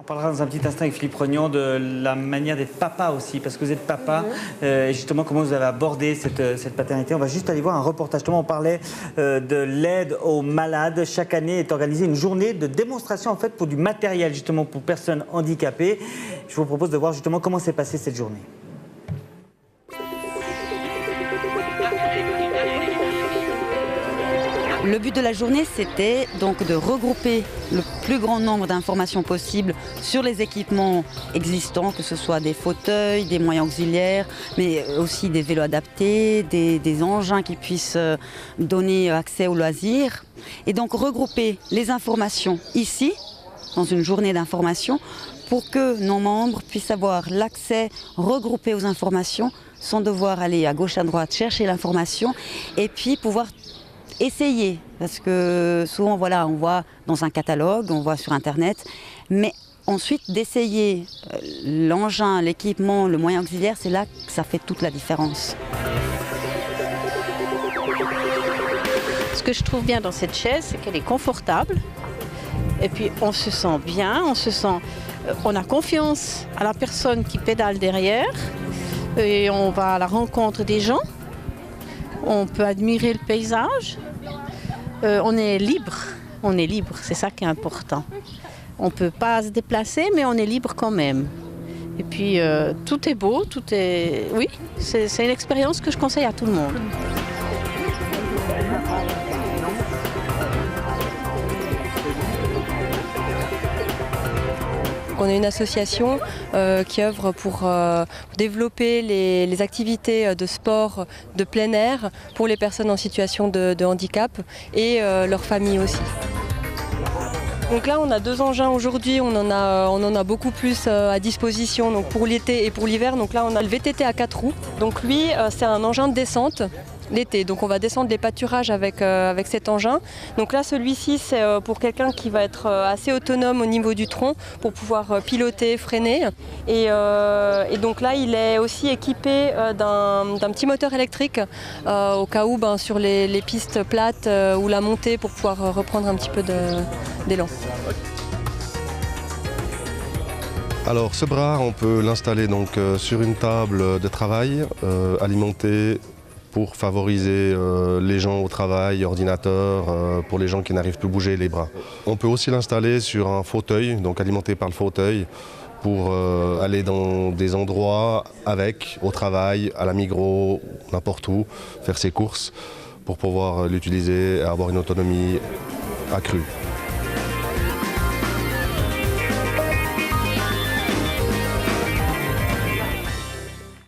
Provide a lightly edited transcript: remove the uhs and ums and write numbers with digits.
parlera dans un petit instant avec Philippe Rognon de la manière d'être papa aussi, parce que vous êtes papa, et justement comment vous avez abordé cette paternité. On va juste aller voir un reportage. Justement, on parlait de l'aide aux malades. Chaque année est organisée une journée de démonstration en fait pour du matériel justement pour personnes handicapées. Je vous propose de voir justement comment s'est passée cette journée. Le but de la journée, c'était donc de regrouper le plus grand nombre d'informations possibles sur les équipements existants, que ce soit des fauteuils, des moyens auxiliaires, mais aussi des vélos adaptés, des engins qui puissent donner accès aux loisirs. Et donc regrouper les informations ici, dans une journée d'information, pour que nos membres puissent avoir l'accès regroupé aux informations sans devoir aller à gauche, à droite, chercher l'information et puis pouvoir essayer, parce que souvent voilà, on voit dans un catalogue, on voit sur internet, mais ensuite d'essayer l'engin, l'équipement, le moyen auxiliaire, c'est là que ça fait toute la différence. Ce que je trouve bien dans cette chaise, c'est qu'elle est confortable et puis on se sent bien, on a confiance à la personne qui pédale derrière et on va à la rencontre des gens, on peut admirer le paysage. On est libre, c'est ça qui est important. On ne peut pas se déplacer, mais on est libre quand même. Et puis tout est beau, oui, c'est une expérience que je conseille à tout le monde. On est une association qui œuvre pour développer les activités de sport de plein air pour les personnes en situation de handicap et leurs familles aussi. Donc là on a 2 engins aujourd'hui, on en a beaucoup plus à disposition donc pour l'été et pour l'hiver. Donc là on a le VTT à 4 roues. Donc lui c'est un engin de descente l'été. Donc on va descendre les pâturages avec cet engin. Donc là celui-ci c'est pour quelqu'un qui va être assez autonome au niveau du tronc pour pouvoir piloter, freiner. Et donc là il est aussi équipé d'un petit moteur électrique au cas où sur les pistes plates ou la montée pour pouvoir reprendre un petit peu d'élan. Alors ce bras on peut l'installer donc sur une table de travail alimentée pour favoriser les gens au travail, ordinateur, pour les gens qui n'arrivent plus à bouger les bras. On peut aussi l'installer sur un fauteuil, donc alimenté par le fauteuil, pour aller dans des endroits avec, au travail, à la Migros, n'importe où, faire ses courses, pour pouvoir l'utiliser et avoir une autonomie accrue.